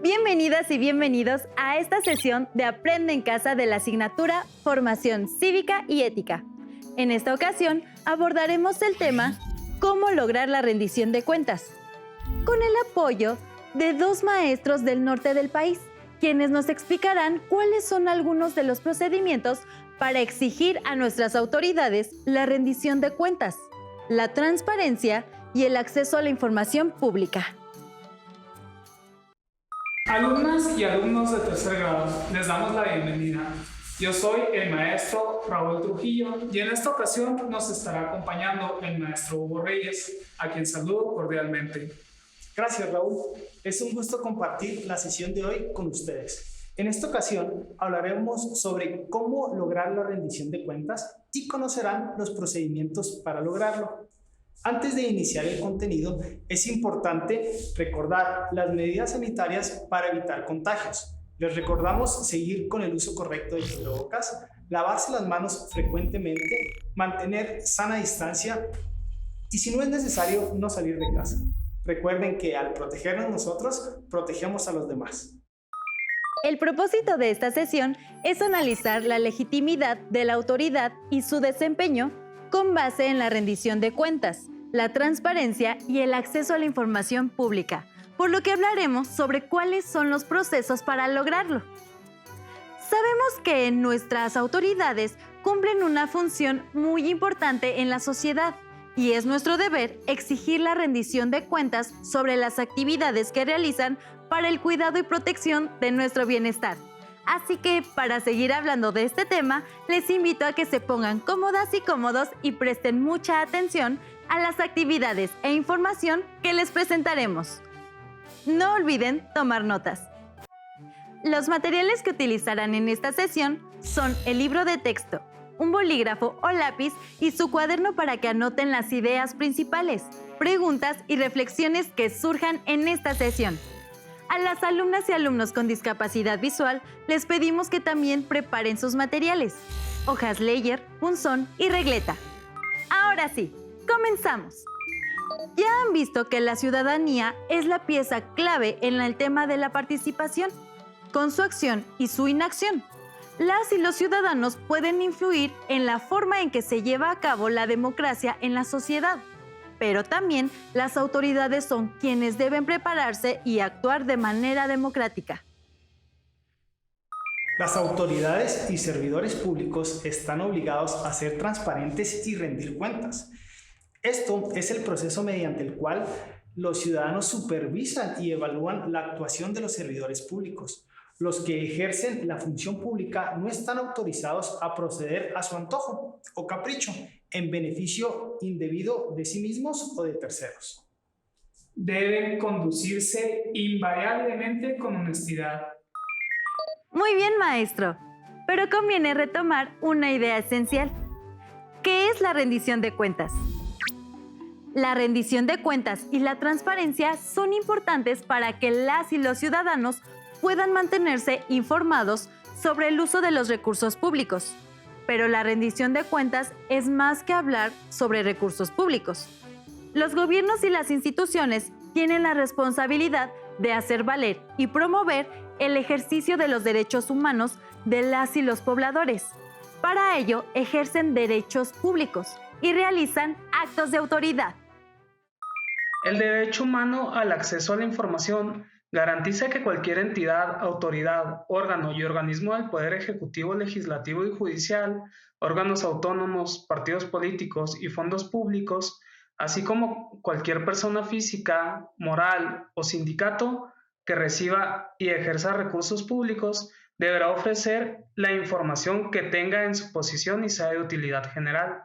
Bienvenidas y bienvenidos a esta sesión de Aprende en Casa de la asignatura Formación Cívica y Ética. En esta ocasión abordaremos el tema ¿Cómo lograr la rendición de cuentas? Con el apoyo de dos maestros del norte del país, quienes nos explicarán cuáles son algunos de los procedimientos para exigir a nuestras autoridades la rendición de cuentas, la transparencia y el acceso a la información pública. Alumnas y alumnos de tercer grado, les damos la bienvenida. Yo soy el maestro Raúl Trujillo y en esta ocasión nos estará acompañando el maestro Hugo Reyes, a quien saludo cordialmente. Gracias, Raúl. Es un gusto compartir la sesión de hoy con ustedes. En esta ocasión hablaremos sobre cómo lograr la rendición de cuentas y conocerán los procedimientos para lograrlo. Antes de iniciar el contenido, es importante recordar las medidas sanitarias para evitar contagios. Les recordamos seguir con el uso correcto de cubrebocas, lavarse las manos frecuentemente, mantener sana distancia y si no es necesario, no salir de casa. Recuerden que al protegernos nosotros, protegemos a los demás. El propósito de esta sesión es analizar la legitimidad de la autoridad y su desempeño con base en la rendición de cuentas, la transparencia y el acceso a la información pública, por lo que hablaremos sobre cuáles son los procesos para lograrlo. Sabemos que nuestras autoridades cumplen una función muy importante en la sociedad y es nuestro deber exigir la rendición de cuentas sobre las actividades que realizan para el cuidado y protección de nuestro bienestar. Así que, para seguir hablando de este tema, les invito a que se pongan cómodas y cómodos y presten mucha atención a las actividades e información que les presentaremos. No olviden tomar notas. Los materiales que utilizarán en esta sesión son el libro de texto, un bolígrafo o lápiz y su cuaderno para que anoten las ideas principales, preguntas y reflexiones que surjan en esta sesión. A las alumnas y alumnos con discapacidad visual les pedimos que también preparen sus materiales, hojas Leyer, punzón y regleta. Ahora sí, comenzamos. Ya han visto que la ciudadanía es la pieza clave en el tema de la participación. Con su acción y su inacción, las y los ciudadanos pueden influir en la forma en que se lleva a cabo la democracia en la sociedad. Pero también las autoridades son quienes deben prepararse y actuar de manera democrática. Las autoridades y servidores públicos están obligados a ser transparentes y rendir cuentas. Esto es el proceso mediante el cual los ciudadanos supervisan y evalúan la actuación de los servidores públicos. Los que ejercen la función pública no están autorizados a proceder a su antojo o capricho en beneficio indebido de sí mismos o de terceros. Deben conducirse invariablemente con honestidad. Muy bien, maestro, pero conviene retomar una idea esencial. ¿Qué es la rendición de cuentas? La rendición de cuentas y la transparencia son importantes para que las y los ciudadanos puedan mantenerse informados sobre el uso de los recursos públicos. Pero la rendición de cuentas es más que hablar sobre recursos públicos. Los gobiernos y las instituciones tienen la responsabilidad de hacer valer y promover el ejercicio de los derechos humanos de las y los pobladores. Para ello, ejercen derechos públicos y realizan actos de autoridad. El derecho humano al acceso a la información garantiza que cualquier entidad, autoridad, órgano y organismo del Poder Ejecutivo, Legislativo y Judicial, órganos autónomos, partidos políticos y fondos públicos, así como cualquier persona física, moral o sindicato que reciba y ejerza recursos públicos, deberá ofrecer la información que tenga en su posesión y sea de utilidad general.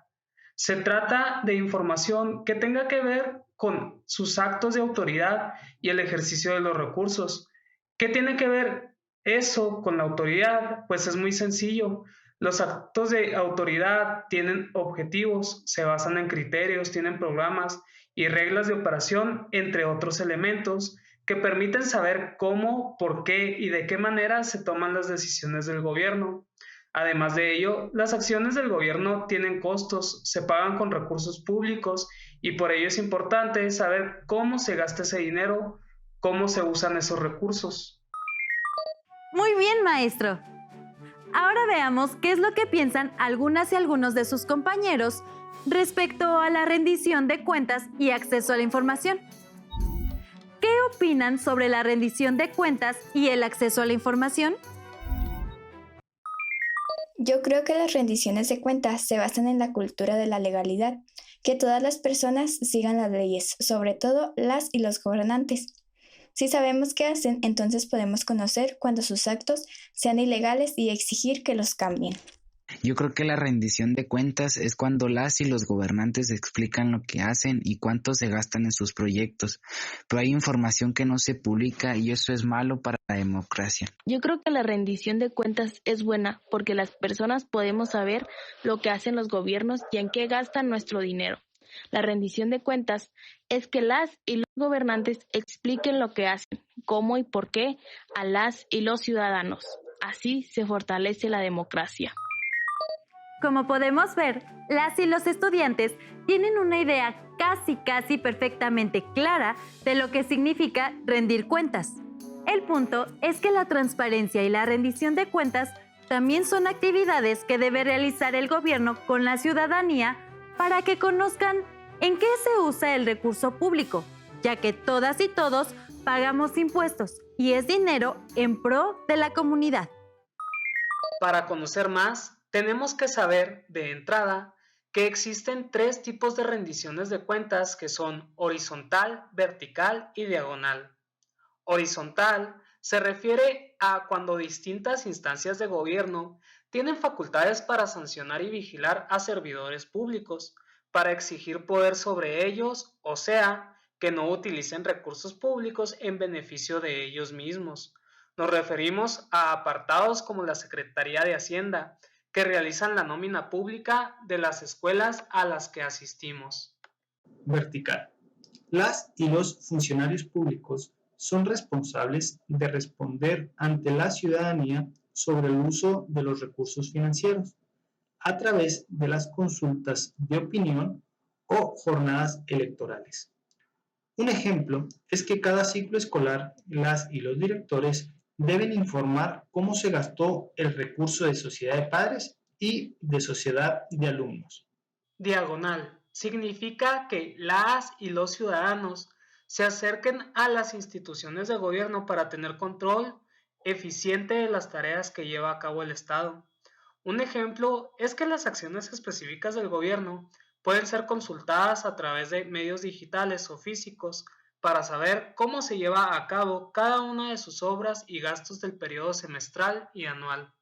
Se trata de información que tenga que ver con sus actos de autoridad y el ejercicio de los recursos. ¿Qué tiene que ver eso con la autoridad? Pues es muy sencillo. Los actos de autoridad tienen objetivos, se basan en criterios, tienen programas y reglas de operación, entre otros elementos, que permiten saber cómo, por qué y de qué manera se toman las decisiones del gobierno. Además de ello, las acciones del gobierno tienen costos, se pagan con recursos públicos y por ello es importante saber cómo se gasta ese dinero, cómo se usan esos recursos. Muy bien, maestro. Ahora veamos qué es lo que piensan algunas y algunos de sus compañeros respecto a la rendición de cuentas y acceso a la información. ¿Qué opinan sobre la rendición de cuentas y el acceso a la información? Yo creo que las rendiciones de cuentas se basan en la cultura de la legalidad, que todas las personas sigan las leyes, sobre todo las y los gobernantes. Si sabemos qué hacen, entonces podemos conocer cuando sus actos sean ilegales y exigir que los cambien. Yo creo que la rendición de cuentas es cuando las y los gobernantes explican lo que hacen y cuánto se gastan en sus proyectos, pero hay información que no se publica y eso es malo para la democracia. Yo creo que la rendición de cuentas es buena porque las personas podemos saber lo que hacen los gobiernos y en qué gastan nuestro dinero. La rendición de cuentas es que las y los gobernantes expliquen lo que hacen, cómo y por qué a las y los ciudadanos. Así se fortalece la democracia. Como podemos ver, las y los estudiantes tienen una idea casi perfectamente clara de lo que significa rendir cuentas. El punto es que la transparencia y la rendición de cuentas también son actividades que debe realizar el gobierno con la ciudadanía para que conozcan en qué se usa el recurso público, ya que todas y todos pagamos impuestos y es dinero en pro de la comunidad. Para conocer más, tenemos que saber, de entrada, que existen 3 tipos de rendiciones de cuentas que son horizontal, vertical y diagonal. Horizontal se refiere a cuando distintas instancias de gobierno tienen facultades para sancionar y vigilar a servidores públicos, para exigir poder sobre ellos, o sea, que no utilicen recursos públicos en beneficio de ellos mismos. Nos referimos a apartados como la Secretaría de Hacienda, que realizan la nómina pública de las escuelas a las que asistimos. Vertical. Las y los funcionarios públicos son responsables de responder ante la ciudadanía sobre el uso de los recursos financieros a través de las consultas de opinión o jornadas electorales. Un ejemplo es que cada ciclo escolar las y los directores deben informar cómo se gastó el recurso de sociedad de padres y de sociedad de alumnos. Diagonal significa que las y los ciudadanos se acerquen a las instituciones de gobierno para tener control eficiente de las tareas que lleva a cabo el Estado. Un ejemplo es que las acciones específicas del gobierno pueden ser consultadas a través de medios digitales o físicos para saber cómo se lleva a cabo cada una de sus obras y gastos del periodo semestral y anual.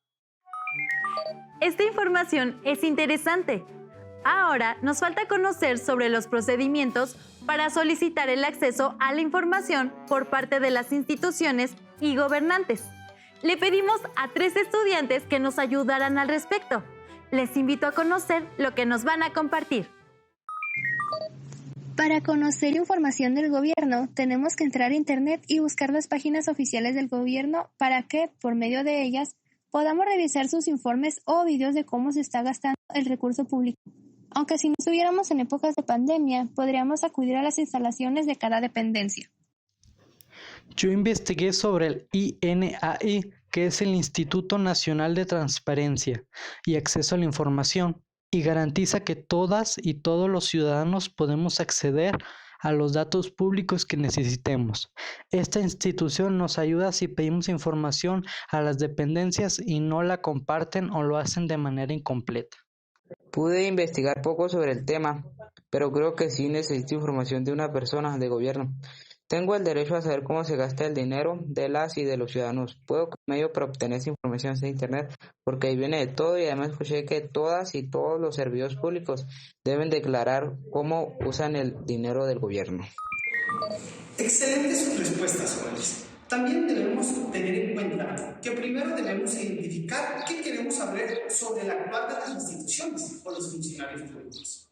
Esta información es interesante. Ahora nos falta conocer sobre los procedimientos para solicitar el acceso a la información por parte de las instituciones y gobernantes. Le pedimos a 3 estudiantes que nos ayudaran al respecto. Les invito a conocer lo que nos van a compartir. Para conocer información del gobierno, tenemos que entrar a Internet y buscar las páginas oficiales del gobierno para que, por medio de ellas, podamos revisar sus informes o videos de cómo se está gastando el recurso público. Aunque si no estuviéramos en épocas de pandemia, podríamos acudir a las instalaciones de cada dependencia. Yo investigué sobre el INAI, que es el Instituto Nacional de Transparencia y Acceso a la Información, y garantiza que todas y todos los ciudadanos podemos acceder a los datos públicos que necesitemos. Esta institución nos ayuda si pedimos información a las dependencias y no la comparten o lo hacen de manera incompleta. Pude investigar poco sobre el tema, pero creo que sí necesito información de una persona de gobierno. Tengo el derecho a saber cómo se gasta el dinero de las y de los ciudadanos. Puedo con medio para obtener esa información de Internet, porque ahí viene de todo y además escuché que todas y todos los servidores públicos deben declarar cómo usan el dinero del gobierno. Excelentes sus respuestas, jóvenes. También debemos tener en cuenta que primero debemos identificar qué queremos saber sobre el actuar de las instituciones o los funcionarios públicos.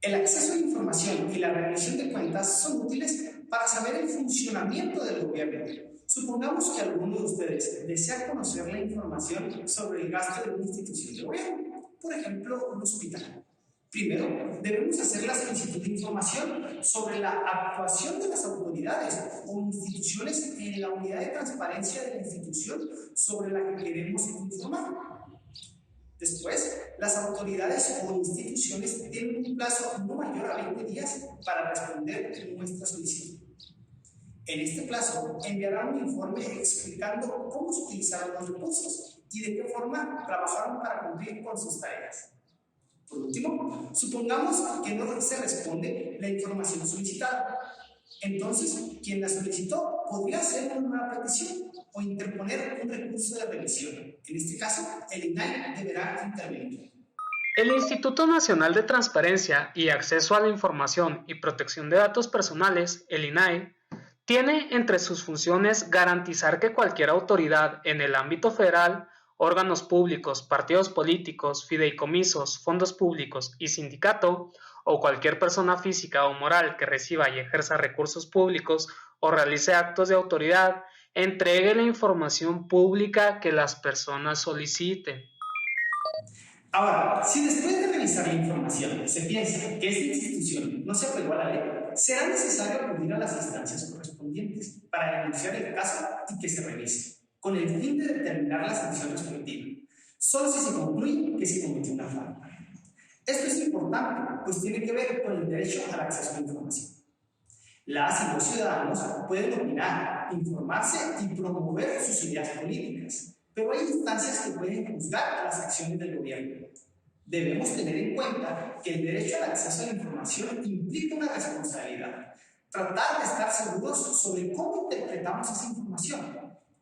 El acceso a la información y la rendición de cuentas son útiles para saber el funcionamiento del gobierno. Supongamos que alguno de ustedes desea conocer la información sobre el gasto de una institución de gobierno, por ejemplo, un hospital. Primero, debemos hacer la solicitud de información sobre la actuación de las autoridades o instituciones en la unidad de transparencia de la institución sobre la que queremos informar. Después, las autoridades o instituciones tienen un plazo no mayor a 20 días para responder nuestra solicitud. En este plazo, enviarán un informe explicando cómo se utilizaron los recursos y de qué forma trabajaron para cumplir con sus tareas. Por último, supongamos que no se responde la información solicitada. Entonces, quien la solicitó podría hacer una nueva petición o interponer un recurso de revisión. En este caso, el INAI deberá intervenir. El Instituto Nacional de Transparencia y Acceso a la Información y Protección de Datos Personales, el INAI, tiene entre sus funciones garantizar que cualquier autoridad en el ámbito federal, órganos públicos, partidos políticos, fideicomisos, fondos públicos y sindicato, o cualquier persona física o moral que reciba y ejerza recursos públicos o realice actos de autoridad, entregue la información pública que las personas soliciten. Ahora, si después de revisar la información se piensa que esta institución no se apegó a la ley, será necesario acudir a las instancias correspondientes para denunciar el caso y que se revise, con el fin de determinar la sanción respectiva, solo si se concluye que se cometió una falta. Esto es importante, pues tiene que ver con el derecho al acceso a la información. Las y los ciudadanos pueden opinar, informarse y promover sus ideas políticas, pero hay instancias que pueden juzgar las acciones del gobierno. Debemos tener en cuenta que el derecho al acceso a la información implica una responsabilidad, tratar de estar seguros sobre cómo interpretamos esa información.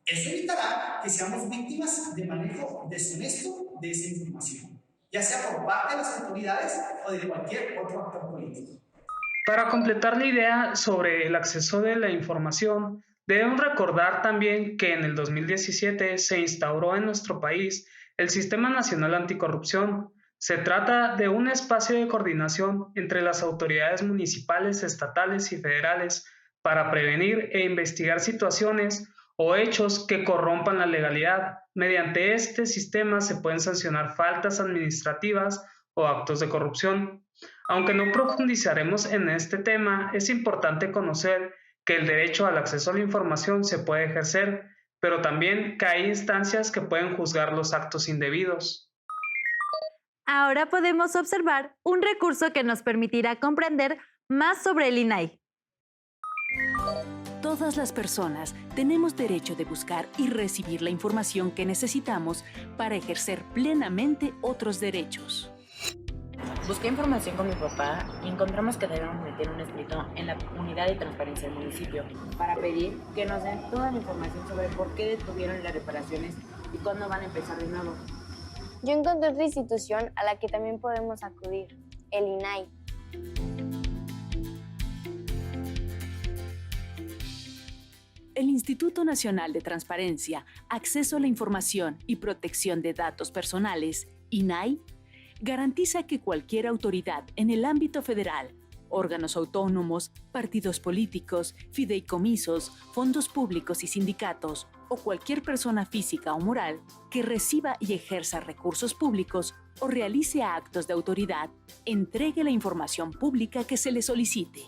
Eso evitará que seamos víctimas de manejo deshonesto de esa información, ya sea por parte de las autoridades o de cualquier otro actor político. Para completar la idea sobre el acceso de la información, debemos recordar también que en el 2017 se instauró en nuestro país el Sistema Nacional Anticorrupción. Se trata de un espacio de coordinación entre las autoridades municipales, estatales y federales para prevenir e investigar situaciones o hechos que corrompan la legalidad. Mediante este sistema se pueden sancionar faltas administrativas o actos de corrupción. Aunque no profundizaremos en este tema, es importante conocer que el derecho al acceso a la información se puede ejercer, pero también que hay instancias que pueden juzgar los actos indebidos. Ahora podemos observar un recurso que nos permitirá comprender más sobre el INAI. Todas las personas tenemos derecho de buscar y recibir la información que necesitamos para ejercer plenamente otros derechos. Busqué información con mi papá y encontramos que debemos meter un escrito en la unidad de transparencia del municipio para pedir que nos den toda la información sobre por qué detuvieron las reparaciones y cuándo van a empezar de nuevo. Yo encontré otra institución a la que también podemos acudir, el INAI. El Instituto Nacional de Transparencia, Acceso a la Información y Protección de Datos Personales, INAI, garantiza que cualquier autoridad en el ámbito federal, órganos autónomos, partidos políticos, fideicomisos, fondos públicos y sindicatos, o cualquier persona física o moral que reciba y ejerza recursos públicos o realice actos de autoridad, entregue la información pública que se le solicite.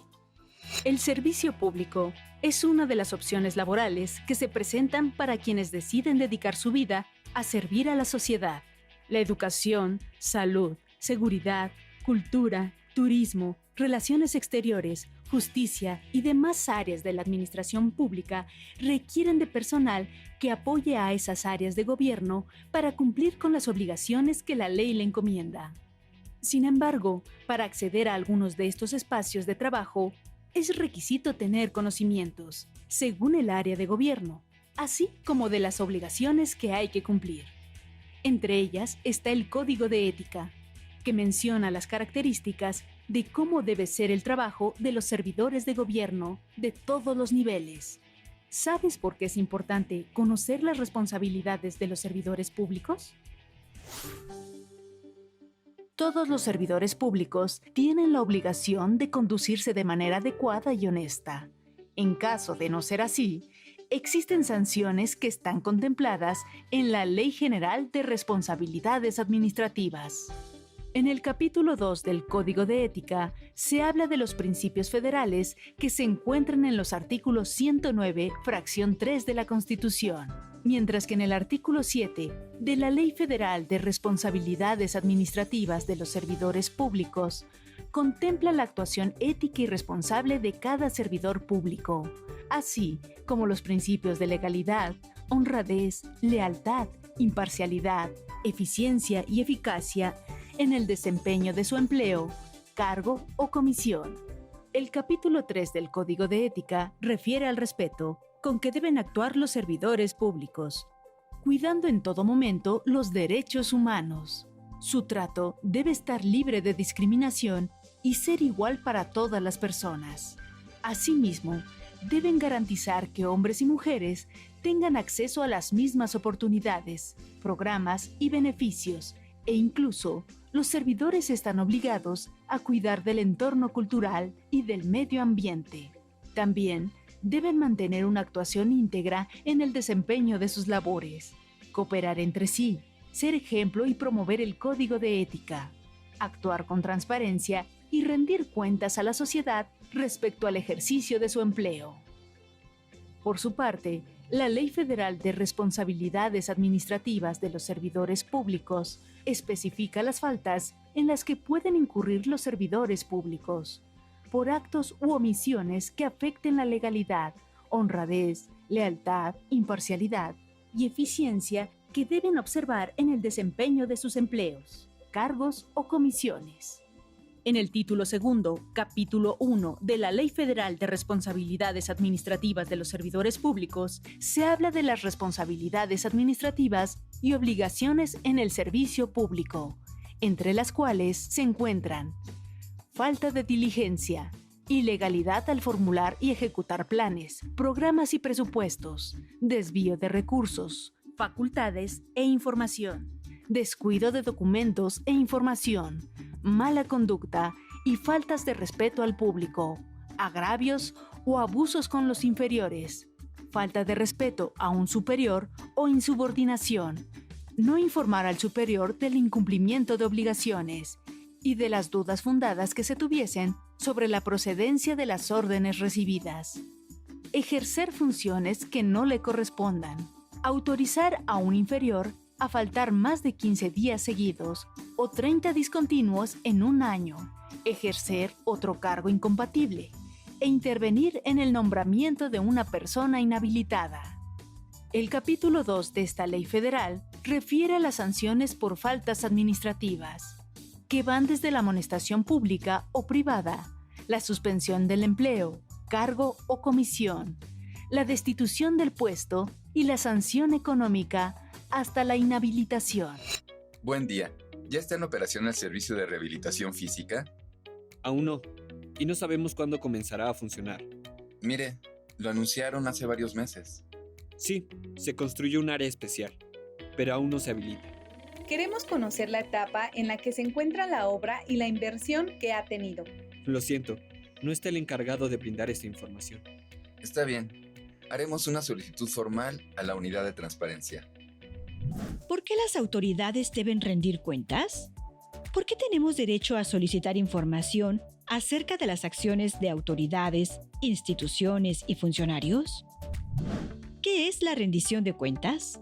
El servicio público es una de las opciones laborales que se presentan para quienes deciden dedicar su vida a servir a la sociedad. La educación, salud, seguridad, cultura, turismo, relaciones exteriores, justicia y demás áreas de la administración pública requieren de personal que apoye a esas áreas de gobierno para cumplir con las obligaciones que la ley le encomienda. Sin embargo, para acceder a algunos de estos espacios de trabajo, es requisito tener conocimientos, según el área de gobierno, así como de las obligaciones que hay que cumplir. Entre ellas está el Código de Ética, que menciona las características de cómo debe ser el trabajo de los servidores de gobierno de todos los niveles. ¿Sabes por qué es importante conocer las responsabilidades de los servidores públicos? Todos los servidores públicos tienen la obligación de conducirse de manera adecuada y honesta. En caso de no ser así, existen sanciones que están contempladas en la Ley General de Responsabilidades Administrativas. En el capítulo 2 del Código de Ética se habla de los principios federales que se encuentran en los artículos 109, fracción 3 de la Constitución, mientras que en el artículo 7 de la Ley Federal de Responsabilidades Administrativas de los Servidores Públicos contempla la actuación ética y responsable de cada servidor público, así como los principios de legalidad, honradez, lealtad, imparcialidad, eficiencia y eficacia en el desempeño de su empleo, cargo o comisión. El capítulo 3 del Código de Ética refiere al respeto con que deben actuar los servidores públicos, cuidando en todo momento los derechos humanos. Su trato debe estar libre de discriminación y ser igual para todas las personas. Asimismo, deben garantizar que hombres y mujeres tengan acceso a las mismas oportunidades, programas y beneficios, e incluso los servidores están obligados a cuidar del entorno cultural y del medio ambiente. También deben mantener una actuación íntegra en el desempeño de sus labores, cooperar entre sí, ser ejemplo y promover el código de ética, actuar con transparencia y rendir cuentas a la sociedad respecto al ejercicio de su empleo. Por su parte, la Ley Federal de Responsabilidades Administrativas de los Servidores Públicos especifica las faltas en las que pueden incurrir los servidores públicos por actos u omisiones que afecten la legalidad, honradez, lealtad, imparcialidad y eficiencia que deben observar en el desempeño de sus empleos, cargos o comisiones. En el título segundo, capítulo 1 de la Ley Federal de Responsabilidades Administrativas de los Servidores Públicos, se habla de las responsabilidades administrativas y obligaciones en el servicio público, entre las cuales se encuentran falta de diligencia, ilegalidad al formular y ejecutar planes, programas y presupuestos, desvío de recursos, facultades e información, descuido de documentos e información, mala conducta y faltas de respeto al público, agravios o abusos con los inferiores, falta de respeto a un superior o insubordinación, no informar al superior del incumplimiento de obligaciones y de las dudas fundadas que se tuviesen sobre la procedencia de las órdenes recibidas, ejercer funciones que no le correspondan, autorizar a un inferior a faltar más de 15 días seguidos o 30 discontinuos en un año, ejercer otro cargo incompatible e intervenir en el nombramiento de una persona inhabilitada. El capítulo 2 de esta ley federal refiere a las sanciones por faltas administrativas, que van desde la amonestación pública o privada, la suspensión del empleo, cargo o comisión, la destitución del puesto y la sanción económica hasta la inhabilitación. Buen día. ¿Ya está en operación el servicio de rehabilitación física? Aún no, y no sabemos cuándo comenzará a funcionar. Mire, lo anunciaron hace varios meses. Sí, se construyó un área especial, pero aún no se habilita. Queremos conocer la etapa en la que se encuentra la obra y la inversión que ha tenido. Lo siento, no está el encargado de brindar esta información. Está bien. Haremos una solicitud formal a la unidad de transparencia. ¿Por qué las autoridades deben rendir cuentas? ¿Por qué tenemos derecho a solicitar información acerca de las acciones de autoridades, instituciones y funcionarios? ¿Qué es la rendición de cuentas?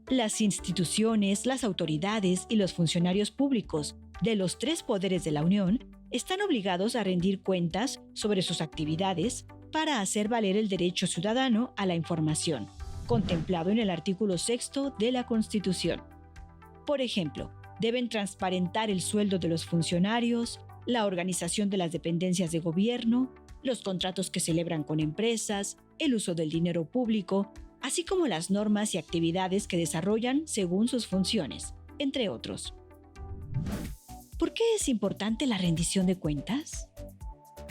Las instituciones, las autoridades y los funcionarios públicos de los 3 poderes de la Unión están obligados a rendir cuentas sobre sus actividades para hacer valer el derecho ciudadano a la información, contemplado en el artículo 6 de la Constitución. Por ejemplo, deben transparentar el sueldo de los funcionarios, la organización de las dependencias de gobierno, los contratos que celebran con empresas, el uso del dinero público, así como las normas y actividades que desarrollan según sus funciones, entre otros. ¿Por qué es importante la rendición de cuentas?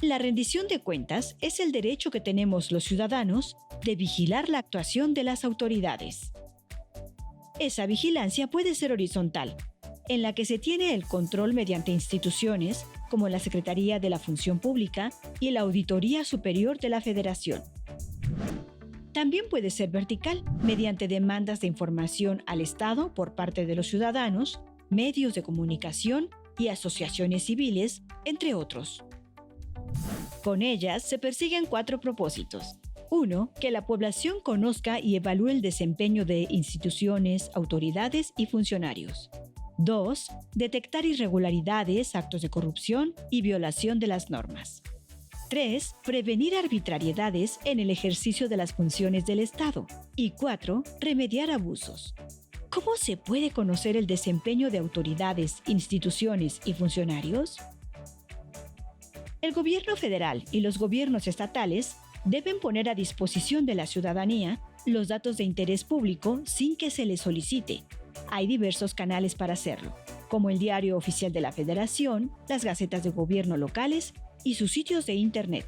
La rendición de cuentas es el derecho que tenemos los ciudadanos de vigilar la actuación de las autoridades. Esa vigilancia puede ser horizontal, en la que se tiene el control mediante instituciones como la Secretaría de la Función Pública y la Auditoría Superior de la Federación. También puede ser vertical, mediante demandas de información al Estado por parte de los ciudadanos medios de comunicación y asociaciones civiles, entre otros. Con ellas se persiguen 4 propósitos. 1. Que la población conozca y evalúe el desempeño de instituciones, autoridades y funcionarios. 2. Detectar irregularidades, actos de corrupción y violación de las normas. 3. Prevenir arbitrariedades en el ejercicio de las funciones del Estado. Y 4. Remediar abusos. ¿Cómo se puede conocer el desempeño de autoridades, instituciones y funcionarios? El gobierno federal y los gobiernos estatales deben poner a disposición de la ciudadanía los datos de interés público sin que se les solicite. Hay diversos canales para hacerlo, como el Diario Oficial de la Federación, las gacetas de gobierno locales y sus sitios de Internet.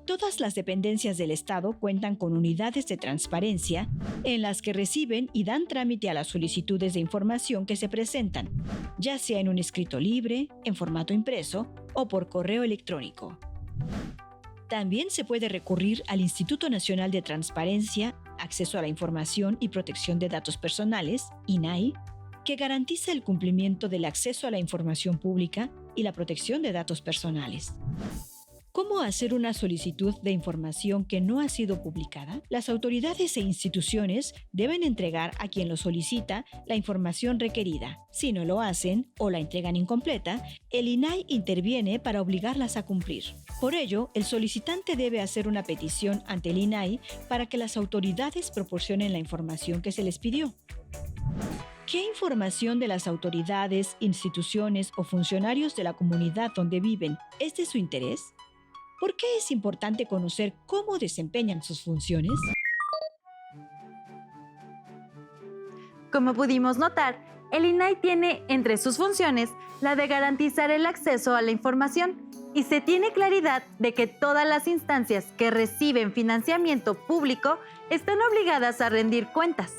Todas las dependencias del Estado cuentan con unidades de transparencia en las que reciben y dan trámite a las solicitudes de información que se presentan, ya sea en un escrito libre, en formato impreso o por correo electrónico. También se puede recurrir al Instituto Nacional de Transparencia, Acceso a la Información y Protección de Datos Personales, INAI, que garantiza el cumplimiento del acceso a la información pública y la protección de datos personales. ¿Cómo hacer una solicitud de información que no ha sido publicada? Las autoridades e instituciones deben entregar a quien lo solicita la información requerida. Si no lo hacen o la entregan incompleta, el INAI interviene para obligarlas a cumplir. Por ello, el solicitante debe hacer una petición ante el INAI para que las autoridades proporcionen la información que se les pidió. ¿Qué información de las autoridades, instituciones o funcionarios de la comunidad donde viven es de su interés? ¿Por qué es importante conocer cómo desempeñan sus funciones? Como pudimos notar, el INAI tiene entre sus funciones la de garantizar el acceso a la información y se tiene claridad de que todas las instancias que reciben financiamiento público están obligadas a rendir cuentas.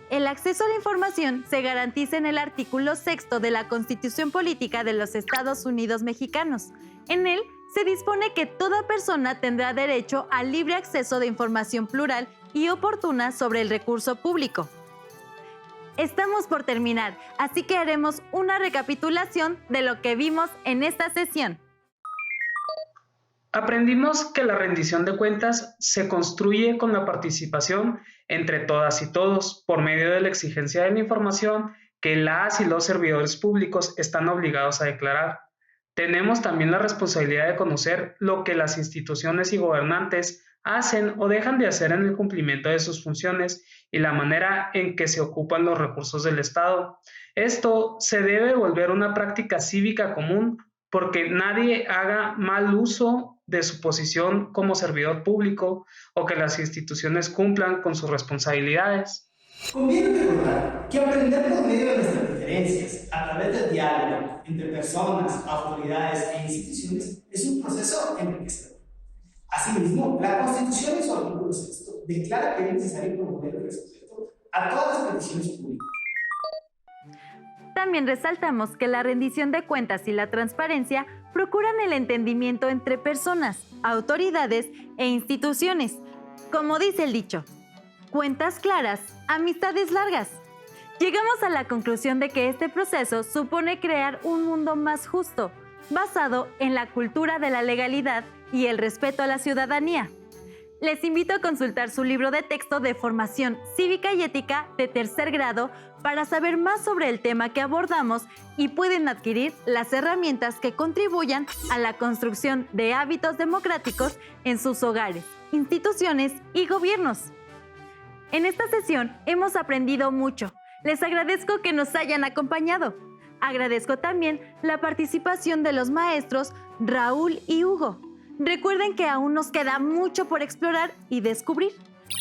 El acceso a la información se garantiza en el artículo 6 de la Constitución Política de los Estados Unidos Mexicanos. En él se dispone que toda persona tendrá derecho al libre acceso de información plural y oportuna sobre el recurso público. Estamos por terminar, así que haremos una recapitulación de lo que vimos en esta sesión. Aprendimos que la rendición de cuentas se construye con la participación entre todas y todos por medio de la exigencia de la información que las y los servidores públicos están obligados a declarar. Tenemos también la responsabilidad de conocer lo que las instituciones y gobernantes hacen o dejan de hacer en el cumplimiento de sus funciones y la manera en que se ocupan los recursos del Estado. Esto se debe volver una práctica cívica común porque nadie haga mal uso de su posición como servidor público o que las instituciones cumplan con sus responsabilidades. Conviene recordar que aprender por medio de nuestras diferencias, a través del diálogo entre personas, autoridades e instituciones, es un proceso enriquecedor. Asimismo, la Constitución en su artículo 6 declara que es necesario promover el respeto a todas las peticiones públicas. También resaltamos que la rendición de cuentas y la transparencia procuran el entendimiento entre personas, autoridades e instituciones. Como dice el dicho, cuentas claras, amistades largas. Llegamos a la conclusión de que este proceso supone crear un mundo más justo, basado en la cultura de la legalidad y el respeto a la ciudadanía. Les invito a consultar su libro de texto de formación cívica y ética de 3er grado para saber más sobre el tema que abordamos y pueden adquirir las herramientas que contribuyan a la construcción de hábitos democráticos en sus hogares, instituciones y gobiernos. En esta sesión hemos aprendido mucho. Les agradezco que nos hayan acompañado. Agradezco también la participación de los maestros Raúl y Hugo. Recuerden que aún nos queda mucho por explorar y descubrir.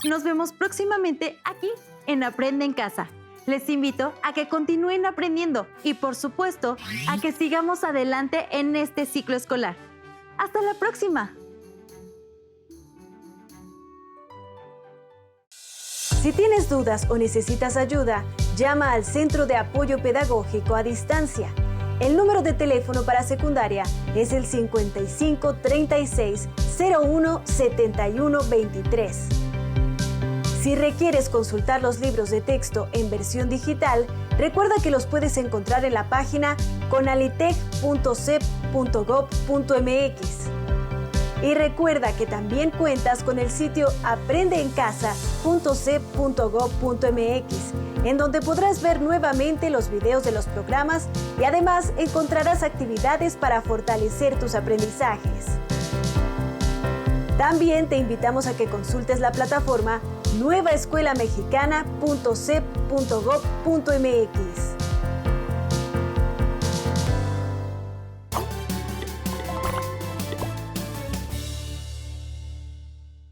Nos vemos próximamente aquí en Aprende en Casa. Les invito a que continúen aprendiendo y, por supuesto, a que sigamos adelante en este ciclo escolar. ¡Hasta la próxima! Si tienes dudas o necesitas ayuda, llama al Centro de Apoyo Pedagógico a Distancia. El número de teléfono para secundaria es el 55 36 01 71 23. Si requieres consultar los libros de texto en versión digital, recuerda que los puedes encontrar en la página conalitec.cep.gov.mx. Y recuerda que también cuentas con el sitio aprendeencasa.cep.gov.mx, en donde podrás ver nuevamente los videos de los programas y además encontrarás actividades para fortalecer tus aprendizajes. También te invitamos a que consultes la plataforma nuevaescuelamexicana.cep.gov.mx.